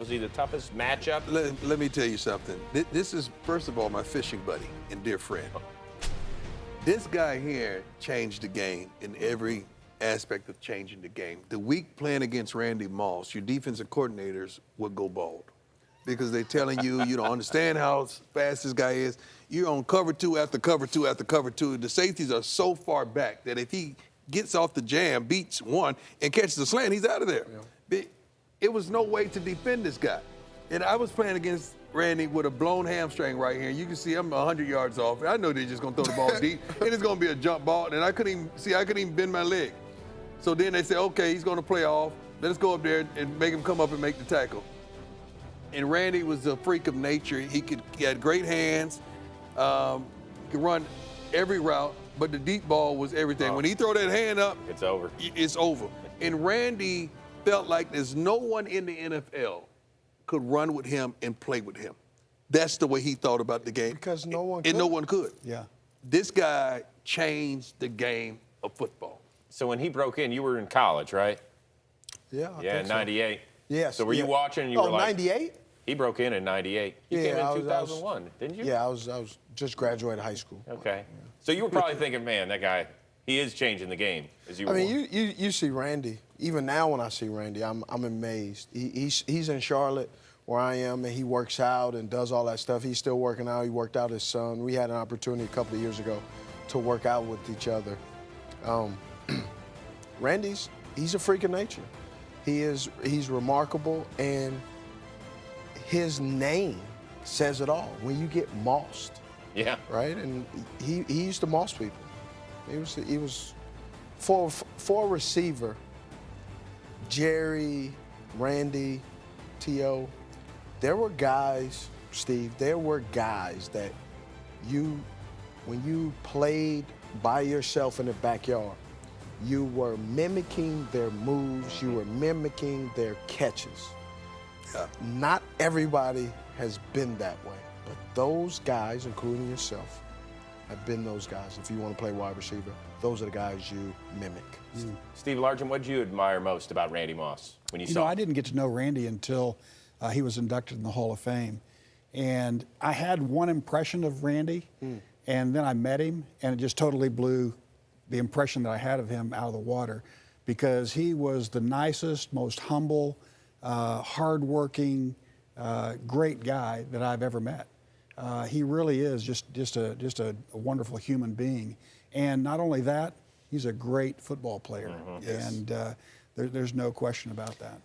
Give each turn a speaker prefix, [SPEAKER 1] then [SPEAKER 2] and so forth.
[SPEAKER 1] Was he the toughest matchup?
[SPEAKER 2] Let me tell you something. This is, first of all, my fishing buddy and dear friend. This guy here changed the game in every aspect of changing the game. The week playing against Randy Moss, your defensive coordinators would go bald because they're telling you you don't understand how fast this guy is. You're on cover two after cover two after cover two. The safeties are so far back that if he gets off the jam, beats one, and catches the slant, he's out of there. Yeah. It was no way to defend this guy. And I was playing against Randy with a blown hamstring right here. You can see I'm 100 yards off. I know they're just going to throw the ball deep, and it's going to be a jump ball, and I couldn't even bend my leg. So then they said, okay, he's going to play off. Let's go up there and make him come up and make the tackle. And Randy was a freak of nature. He had great hands, could run every route, but the deep ball was everything. When he throw that hand up,
[SPEAKER 1] it's over.
[SPEAKER 2] It's over. And Randy felt like there's no one in the NFL could run with him and play with him. That's the way he thought about the game.
[SPEAKER 3] Because no one could.
[SPEAKER 2] And no one could.
[SPEAKER 3] Yeah.
[SPEAKER 2] This guy changed the game of football.
[SPEAKER 1] So when he broke in, you were in college, right?
[SPEAKER 3] Yeah, I
[SPEAKER 1] yeah,
[SPEAKER 3] think
[SPEAKER 1] in '98.
[SPEAKER 3] So. Yes.
[SPEAKER 1] So were you watching and you were like...
[SPEAKER 3] '98?
[SPEAKER 1] He broke in '98. You came in 2001, didn't you?
[SPEAKER 3] Yeah, I was just graduated high school.
[SPEAKER 1] Okay. Yeah. So you were probably thinking, man, that guy, he is changing the game. As you
[SPEAKER 3] I mean, you see Randy. Even now when I see Randy, I'm amazed. He's in Charlotte where I am, and he works out and does all that stuff. He's still working out. He worked out his son. We had an opportunity a couple of years ago to work out with each other. He's a freak of nature. He's remarkable, and his name says it all. When you get mossed,
[SPEAKER 1] yeah,
[SPEAKER 3] right? And he used to moss people. He was for a receiver. Jerry, Randy, T.O., there were guys, Steve, there were guys that when you played by yourself in the backyard, you were mimicking their moves, you were mimicking their catches. Yeah. Not everybody has been that way, but those guys, including yourself, have been those guys. If you want to play wide receiver, those are the guys you mimic.
[SPEAKER 1] Steve Largent, what did you admire most about Randy Moss when you saw him?
[SPEAKER 4] I didn't get to know Randy until he was inducted in the Hall of Fame. And I had one impression of Randy, and then I met him, and it just totally blew the impression that I had of him out of the water, because he was the nicest, most humble, hardworking, great guy that I've ever met. He really is just a wonderful human being. And not only that, he's a great football player.
[SPEAKER 1] Yes.
[SPEAKER 4] And there's no question about that.